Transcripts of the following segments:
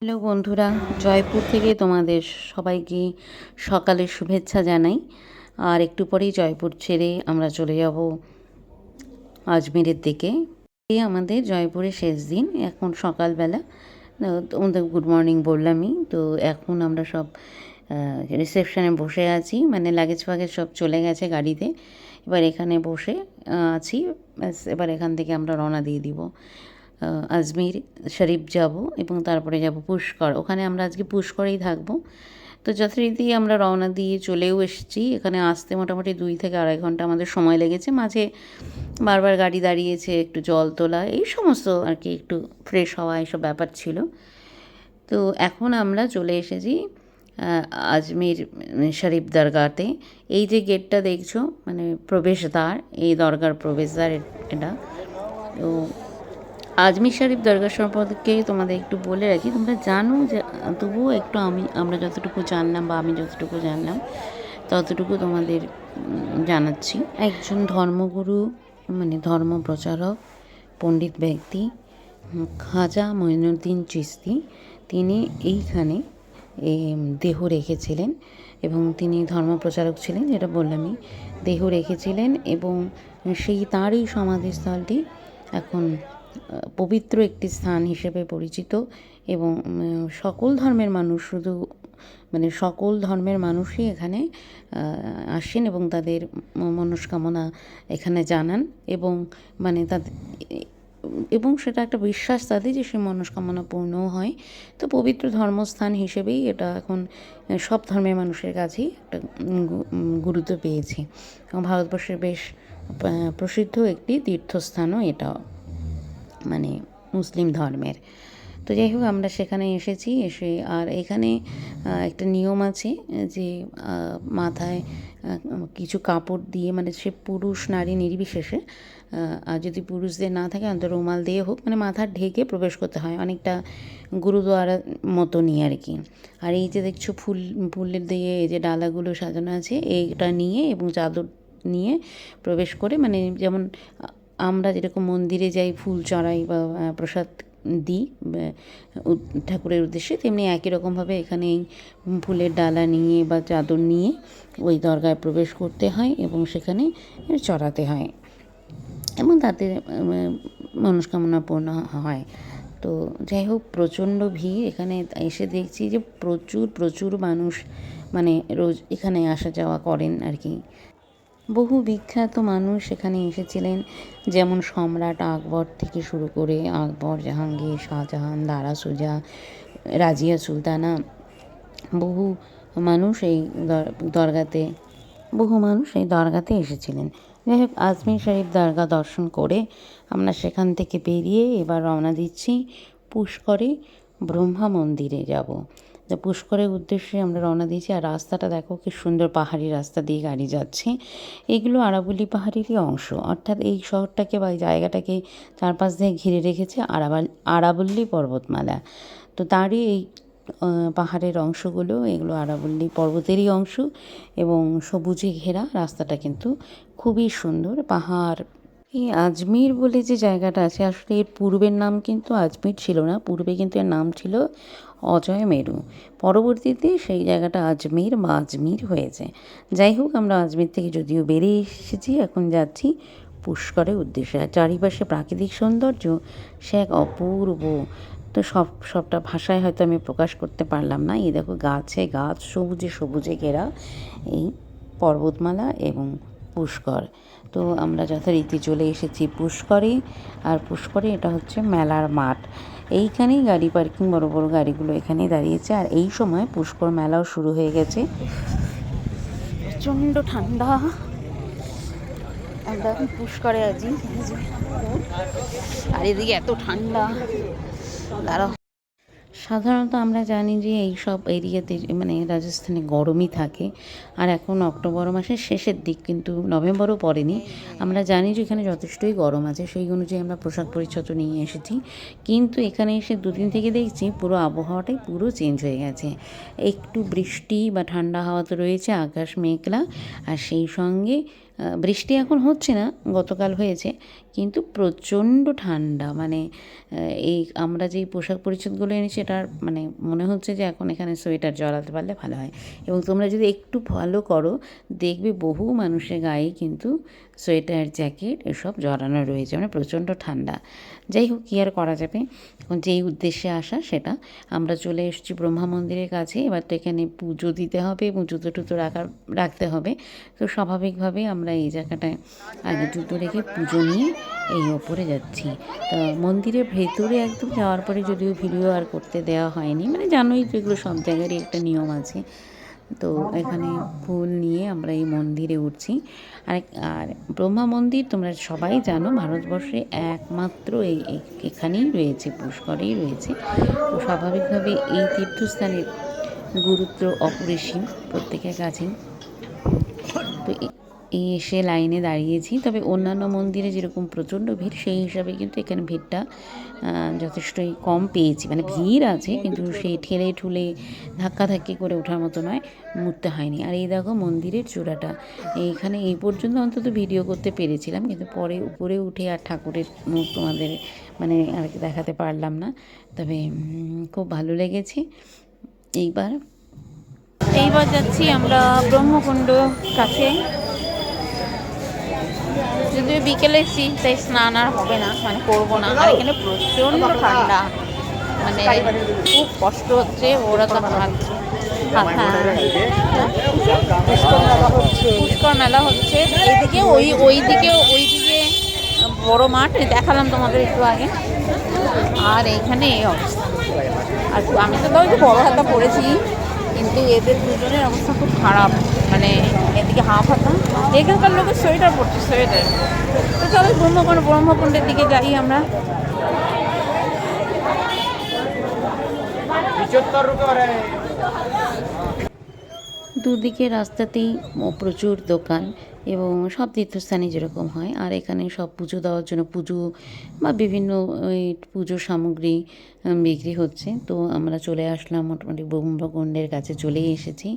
Hello বন্ধুরা, জয়পুর থেকে তোমাদের সবাইকে সকালের শুভেচ্ছা জানাই। আর একটু পরেই জয়পুর ছেড়ে আমরা চলে যাব আজমেরের দিকে। এই আমাদের জয়পুরের শেষ দিন, এখন সকালবেলা। তোমাদের গুড মর্নিং বললামই তো। এখন আমরা সব রিসেপশনে বসে আছি, মানে লাগেজ ফাগেজ সব চলে গেছে গাড়িতে। এবার এখানে বসে আছি, ব্যাস। এবার এখান থেকে আমরা রওনা দিয়ে দিব আজমির শরীফ যাব, এবং তারপরে যাব পুষ্কর। ওখানে আমরা আজকে পুষ্করেই থাকবো। তো যথারীতি আমরা রওনা দিয়ে চলেও এসেছি। এখানে আসতে মোটামুটি 2 থেকে আড়াই ঘন্টা আমাদের সময় লেগেছে। মাঝে বারবার গাড়ি দাঁড়িয়েছে, একটু জল তোলা, এই সমস্ত আর কি, একটু ফ্রেশ হওয়া, এইসব ব্যাপার ছিল। তো এখন আমরা চলে এসেছি আজমির শরীফ দরগাতে। এই যে গেটটা দেখছো, মানে প্রবেশদ্বার, এই দরগার প্রবেশদ্বার এটা। তো আজমির শরীফ দরগা সম্পর্কে তোমাদের একটু বলে রাখি, তোমরা জানো যে, তবুও একটু আমরা যতটুকু জানলাম বা আমি যতটুকু জানলাম ততটুকু তোমাদের জানাচ্ছি। একজন ধর্মগুরু, মানে ধর্ম প্রচারক, পণ্ডিত ব্যক্তি খাজা মঈনুদ্দিন চিশতি, তিনি এইখানে দেহ রেখেছিলেন, এবং তিনি ধর্মপ্রচারক ছিলেন, যেটা বললামই, দেহ রেখেছিলেন। এবং সেই তাঁরই সমাধিস্থলটি এখন পবিত্র একটি স্থান হিসেবে পরিচিত। এবং সকল ধর্মের মানুষ, শুধু মানে সকল ধর্মের মানুষই এখানে আসেন এবং তাদের মনস্কামনা এখানে জানান, এবং মানে তাদের, এবং সেটা একটা বিশ্বাস তাদের যে সে মনস্কামনা পূর্ণও হয়। তো পবিত্র ধর্মস্থান হিসেবেই এটা এখন সব ধর্মের মানুষের কাছেই একটা গুরুত্ব পেয়েছে, এবং ভারতবর্ষের বেশ প্রসিদ্ধ একটি তীর্থস্থানও এটা, মানে মুসলিম ধর্মের। তো যাই হোক, আমরা সেখানে এসেছি। আর এখানে একটা নিয়ম আছে যে মাথায় কিছু কাপড় দিয়ে, মানে সে পুরুষ নারী নির্বিশেষে, আর যদি পুরুষদের না থাকে অন্তত রুমাল দিয়ে হোক, মানে মাথা ঢেকে প্রবেশ করতে হয়, অনেকটা গুরুদুয়ারা মতনই আর কি। আর এই যে দেখছো ফুলের দিয়ে এই যে ডালাগুলো সাজানো আছে, এইটা নিয়ে এবং চাদর নিয়ে প্রবেশ করে, মানে যেমন আমরা যেরকম মন্দিরে যাই, ফুল চড়াই বা প্রসাদ দিই ঠাকুরের উদ্দেশ্যে, তেমনি একই রকমভাবে এখানে এই ফুলের ডালা নিয়ে বা চাদর নিয়ে ওই দরগায় প্রবেশ করতে হয় এবং সেখানে চড়াতে হয়, এবং তাতে মনস্কামনা পূর্ণ হয়। তো যাই হোক, প্রচণ্ড ভিড়। এখানে এসে দেখছি যে প্রচুর প্রচুর মানুষ মানে রোজ এখানে আসা যাওয়া করেন আর কি। বহু বিখ্যাত মানুষ এখানে এসেছিলেন, যেমন সম্রাট আকবর থেকে শুরু করে আকবর, জাহাঙ্গীর, শাহজাহান, দারা সুজা, রাজিয়া সুলতানা, বহু মানুষ এই দরগাতে এসেছিলেন। যাই হোক, আজমির শরীফ দরগা দর্শন করে আমরা সেখান থেকে বেরিয়ে এবার রওনা দিচ্ছি পুষ্করে ব্রহ্মা মন্দিরে যাব। তো পুষ্করের উদ্দেশ্যে আমরা রওনা দিয়েছি। আর রাস্তাটা দেখো কি সুন্দর, পাহাড়ি রাস্তা দিয়ে গাড়ি যাচ্ছে। এগুলো আরাবল্লী পাহাড়েরই অংশ, অর্থাৎ এই শহরটাকে বা এই জায়গাটাকে চারপাশ দিয়ে ঘিরে রেখেছে আরাবল্লী পর্বতমালা। তো তারই এই পাহাড়ের অংশগুলো, এগুলো আরাবল্লী পর্বতেরই অংশ, এবং সবুজে ঘেরা রাস্তাটা কিন্তু খুবই সুন্দর। পাহাড়, এই আজমির বলে যে জায়গাটা আছে, আসলে এর পূর্বের নাম কিন্তু আজমির ছিল না। পূর্বে কিন্তু এর নাম ছিল অজয় মেরু। পরবর্তীতে সেই জায়গাটা আজমির বা আজমির হয়েছে। যাই হোক, আমরা আজমির থেকে যদিও বেরিয়ে এসেছি, এখন যাচ্ছি পুষ্করের উদ্দেশ্যে। আর চারিপাশে প্রাকৃতিক সৌন্দর্য সে এক অপূর্ব। তো সবটা ভাষায় হয়তো আমি প্রকাশ করতে পারলাম না। এই দেখো, গাছে গাছ, সবুজে সবুজে ঘেরা এই পর্বতমালা এবং পুষ্কর। তো আমরা যথারীতি চলে এসেছি পুষ্করে। আর পুষ্করে এটা হচ্ছে মেলার মাঠ। এইখানেই গাড়ি পার্কিং, বড় বড় গাড়িগুলো এখানেই দাঁড়িয়েছে। আর এই সময় পুষ্কর মেলাও শুরু হয়ে গেছে। প্রচণ্ড ঠান্ডা, আমরা পুষ্করে আছি, আর এদিকে এত ঠান্ডা। দাঁড়াও, সাধারণত আমরা জানি যে এই সব এরিয়াতে, মানে রাজস্থানে গরমই থাকে। আর এখন অক্টোবর মাসের শেষের দিক, কিন্তু নভেম্বরও পড়েনি। আমরা জানি যে এখানে যথেষ্টই গরম আছে, সেই অনুযায়ী আমরা পোশাক পরিচ্ছদ নিয়ে এসেছি। কিন্তু এখানে এসে 2 দিন থেকে দেখছি পুরো আবহাওয়াটাই পুরো চেঞ্জ হয়ে গেছে। একটু বৃষ্টি বা ঠান্ডা হাওয়া তো রয়েছে, আকাশ মেঘলা, আর সেই সঙ্গে বৃষ্টি এখন হচ্ছে না, গতকাল হয়েছে, কিন্তু প্রচণ্ড ঠান্ডা, মানে এই আমরা যেই পোশাক পরিচ্ছদগুলো এনেছি এটার মানে মনে হচ্ছে যে এখন এখানে সোয়েটার জড়াতে পারলে ভালো হয়। এবং তোমরা যদি একটু ফলো করো দেখবে বহু মানুষের গায়ে কিন্তু সোয়েটার, জ্যাকেট এসব জড়ানো রয়েছে, মানে প্রচণ্ড ঠান্ডা। যাই হোক, কী আর করা যাবে, এখন যেই উদ্দেশ্যে আসা সেটা। আমরা চলে এসেছি ব্রহ্মা মন্দিরের কাছে। এবার তো এখানে পুজো দিতে হবে এবং জুতো টুতো রাখতে হবে। তো স্বাভাবিকভাবেই আমরা এই জায়গাটায় আগে জুতো রেখে পুজো নিয়ে এই ওপরে যাচ্ছি। তা মন্দিরের ভেতরে একদম যাওয়ার পরে যদিও ভিডিও আর করতে দেওয়া হয়নি, মানে জানোই তো এগুলো সব জায়গারই একটা নিয়ম আছে। তো এখানে ফুল নিয়ে আমরা এই মন্দিরে উঠছি। আর ব্রহ্মা মন্দির তোমরা সবাই জানো ভারতবর্ষে একমাত্র এখানেই রয়েছে, পুষ্করেই রয়েছে। তো স্বাভাবিকভাবে এই তীর্থস্থানের গুরুত্ব অপরিসীম প্রত্যেকের কাছেই। তো এসে লাইনে দাঁড়িয়েছি। তবে অন্যান্য মন্দিরে যেরকম প্রচণ্ড ভিড়, সেই হিসাবে কিন্তু এখানে ভিড়টা যথেষ্টই কম পেয়েছি। মানে ভিড় আছে কিন্তু সেই ঠেলে ঠুলে ধাক্কাধাক্কি করে ওঠার মতো নয়, উঠতে হয়নি। আর এই দেখো মন্দিরের চূড়াটা, এইখানে এই পর্যন্ত অন্তত ভিডিও করতে পেরেছিলাম, কিন্তু পরে উপরে উঠে আর ঠাকুরের মুখ তোমাদের মানে আর দেখাতে পারলাম না। তবে খুব ভালো লেগেছে। এইবার যাচ্ছি আমরা ব্রহ্মকুণ্ড কাছে। যদিও বিকেলে এসেছি তাই স্নান আর হবে না, মানে করবো না। আর এখানে প্রচণ্ড ঠান্ডা, মানে খুব কষ্ট হচ্ছে। ওরা তো পুষ্কর মেলা হচ্ছে এইদিকে, ওইদিকে বড় মাঠ দেখালাম তোমাদের একটু আগে। আর এইখানে এই অবস্থা। আর আমি তো তাও একটু বড় হাতা পড়েছি, কিন্তু এদের দুজনের অবস্থা খুব খারাপ। মানে এদিকে হাফ হাতা, এখানকার লোকের সোয়েটার পড়ছে, সোয়েটার। তো চলো ব্রহ্মকুণ্ডের দিকে যাই আমরা। দুদিকে রাস্তাতেই প্রচুর দোকান এবং সব তীর্থস্থানে যেরকম হয়। আর এখানে সব পুজো দেওয়ার জন্য পুজো বা বিভিন্ন পুজোর সামগ্রী বিক্রি হচ্ছে। তো আমরা চলে আসলাম, মোটামুটি ব্রহ্মকুণ্ডের কাছে চলেই এসেছি।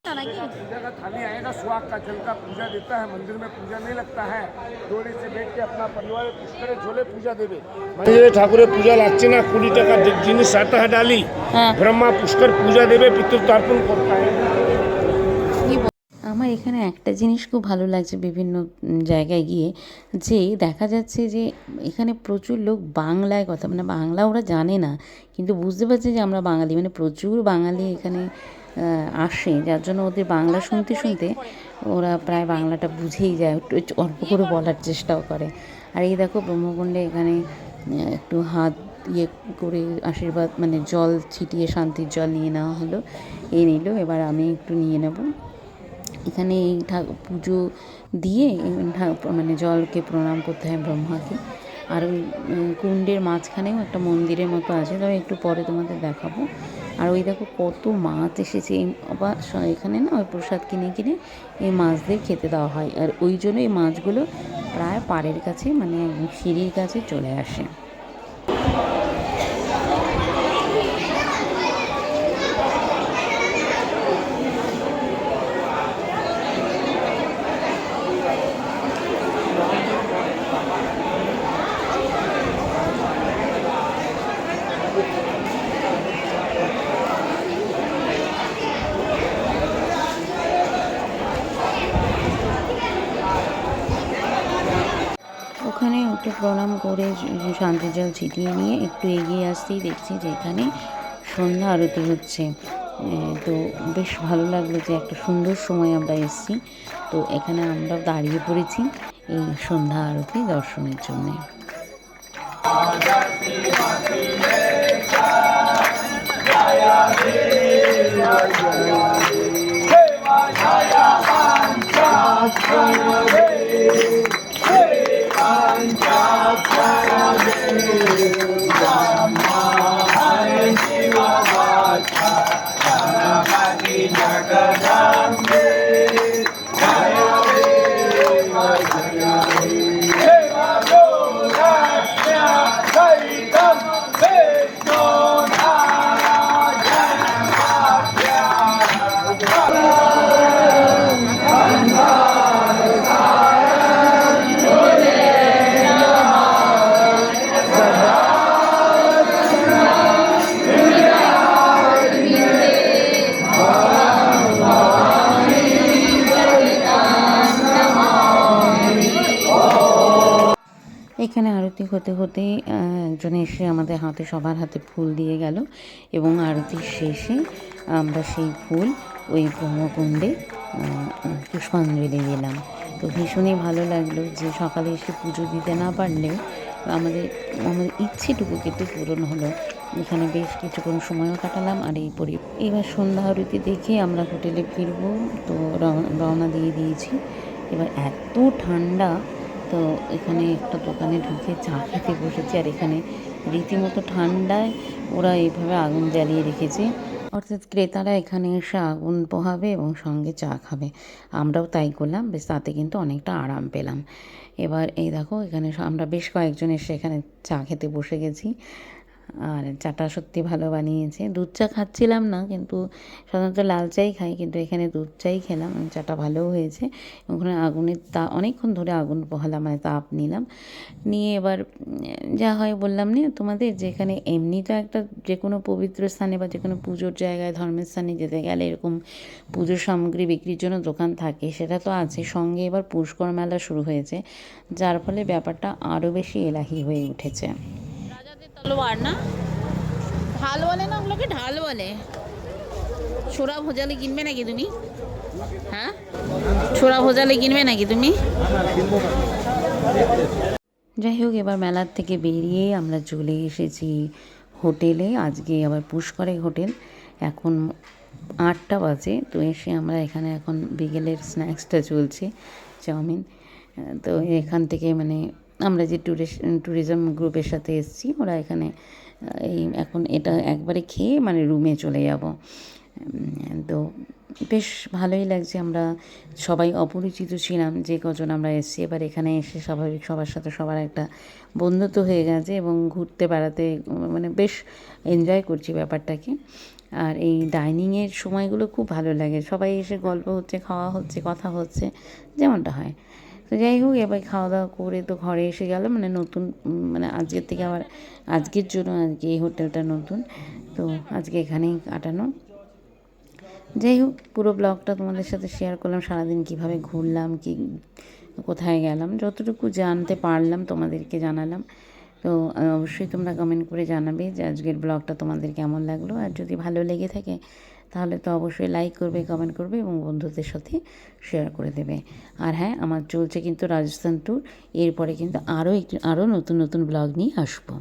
पूजा का थाली आएगा, सुहाग का जल का पूजा देता है। मंदिर में पूजा नहीं लगता है, डोली से बैठ के अपना परिवार पुष्करे झोले पूजा देवे। मंदिरे ठाकुरे पूजा लागছে না, 20 টাকা জিনিস आता है डाली, ब्रह्मा पुष्कर पूजा देवे, पितृतर्पण करता है। আমার এখানে একটা জিনিস খুব ভালো লাগছে বিভিন্ন জায়গায় গিয়ে, যে দেখা যাচ্ছে যে এখানে প্রচুর লোক বাংলায় কথা, মানে বাংলা ওরা জানে না কিন্তু বুঝতে পারছে যে আমরা বাঙালি, মানে প্রচুর বাঙালি এখানে আসে, যার জন্য ওদের বাংলা শুনতে শুনতে ওরা প্রায় বাংলাটা বুঝেই যায়, একটু অল্প করে বলার চেষ্টাও করে। আর এই দেখো ব্রহ্মকুণ্ডে এখানে একটু হাত ইয়ে করে আশীর্বাদ, মানে জল ছিটিয়ে শান্তির জল নিয়ে নেওয়া হলো, এই নিল। এবার আমি একটু নিয়ে নেব। এখানে এই পুজো দিয়ে মানে জলকে প্রণাম করতে হয় ব্রহ্মাকে। আর ওই কুণ্ডের মাঝখানেও একটা মন্দিরের মতো আছে, তবে একটু পরে তোমাদের দেখাবো। আর ওই দেখো কত মাছ এসেছে, আবার এখানে না ওই প্রসাদ কিনে কিনে এই মাছদের খেতে দেওয়া হয়। আর ওই জন্য এই মাছগুলো প্রায় পাড়ের কাছে, মানে সিঁড়ির কাছে চলে আসে। ওখানে একটু প্রণাম করে শান্তি জল ছিটিয়ে নিয়ে একটু এগিয়ে আসতেই দেখছি যে এখানে সন্ধ্যা আরতি হচ্ছে। তো বেশ ভালো লাগলো যে একটা সুন্দর সময় আমরা এসেছি। তো এখানে আমরা দাঁড়িয়ে পড়েছি এই সন্ধ্যা আরতি দর্শনের জন্যে। এখানে আরতি হতে হতে একজন এসে আমাদের হাতে সবার হাতে ফুল দিয়ে গেল এবং আরতির শেষে আমরা সেই ফুল ওই ব্রহ্মকুণ্ডে পুষ্পাঞ্জলি দিলাম। তো ভীষণই ভালো লাগলো যে সকালে এসে পুজো দিতে না পারলেও আমাদের আমাদের ইচ্ছেটুকু কিন্তু পূরণ হলো। এখানে বেশ কিছুক্ষণ সময়ও কাটালাম। আর এবার সন্ধ্যা আরতি দেখে আমরা হোটেলে ফিরবো, তো রওনা দিয়ে দিয়েছি। এবার এত ঠান্ডা, তো এখানে একটা দোকানে ঢুকে চা খেতে বসেছি। আর এখানে রীতিমতো ঠান্ডায় ওরা এইভাবে আগুন জ্বালিয়ে রেখেছে, অর্থাৎ ক্রেতারা এখানে এসে আগুন পোহাবে এবং সঙ্গে চা খাবে। আমরাও তাই করলাম, বেশ তাতে কিন্তু অনেকটা আরাম পেলাম। এবার এই দেখো এখানে আমরা বেশ কয়েকজন এসে এখানে চা খেতে বসে গেছি। আর চাটা সত্যি ভালো বানিয়েছে। দুধ চা খাচ্ছিলাম না, কিন্তু সাধারণত লাল চাই খাই, কিন্তু এখানে দুধ চাই খেলাম। চাটা ভালোও হয়েছে। ওখানে আগুনের অনেকক্ষণ ধরে আগুন পোহালাম, মানে তাপ নিলাম। নিয়ে এবার যা হয় বললাম না তোমাদের, যে এখানে এমনি তো একটা যে কোনো পবিত্র স্থানে বা যে কোনো পুজোর জায়গায় ধর্মের স্থানে যেতে গেলে এরকম পুজোর সামগ্রী বিক্রির জন্য দোকান থাকে, সেটা তো আছে। সঙ্গে এবার পুষ্কর মেলা শুরু হয়েছে, যার ফলে ব্যাপারটা আরও বেশি এলাহি হয়ে উঠেছে। তলোয়ার না, ঢাল বলে না ওগুলোকে, ঢাল বলে। ছোড়া ভোজালে কিনবে নাকি তুমি? হ্যাঁ, ছোড়া ভোজালে কিনবে নাকি তুমি? যাই হোক, এবার মেলার থেকে বেরিয়ে আমরা চলে এসেছি হোটেলে। আজকে আবার পুষ্করে হোটেল। এখন 8টা বাজে। তো এসে আমরা এখানে এখন বিকেলের স্ন্যাক্সটা চলছে, চাউমিন। তো এখান থেকে মানে আমরা যে ট্যুরিজম গ্রুপের সাথে এসেছি, ওরা এখানে এই এখন এটা একবারে খেয়ে মানে রুমে চলে যাব। তো বেশ ভালোই লাগছে। আমরা সবাই অপরিচিত ছিলাম যে কজন আমরা এসেছি। এবার এখানে এসে স্বাভাবিক সবার সাথে সবার একটা বন্ধুত্ব হয়ে গেছে এবং ঘুরতে বেড়াতে মানে বেশ এনজয় করছি ব্যাপারটাকে। আর এই ডাইনিংয়ের সময়গুলো খুব ভালো লাগে, সবাই এসে গল্প হচ্ছে, খাওয়া হচ্ছে, কথা হচ্ছে, যেমনটা হয়। তো যাই হোক, এবার খাওয়া দাওয়া করে তো ঘরে এসে গেল, মানে নতুন মানে আজকের থেকে আবার আজকের জন্য আজকে এই হোটেলটা নতুন, তো আজকে এখানেই কাটানো। যাই হোক, পুরো ব্লগটা তোমাদের সাথে শেয়ার করলাম। সারাদিন কীভাবে ঘুরলাম, কি কোথায় গেলাম, যতটুকু জানতে পারলাম তোমাদেরকে জানালাম। তো অবশ্যই তোমরা কমেন্ট করে জানাবে যে আজকের ব্লগটা তোমাদের কেমন লাগলো। আর যদি ভালো লেগে থাকে তাহলে তো অবশ্যই লাইক করবে, কমেন্ট করবে এবং বন্ধুদের সাথে শেয়ার করে দেবে। আর হ্যাঁ, আমার চলছে কিন্তু রাজস্থান ট্যুর। এরপরে কিন্তু আরও নতুন নতুন ব্লগ নিয়ে আসবো।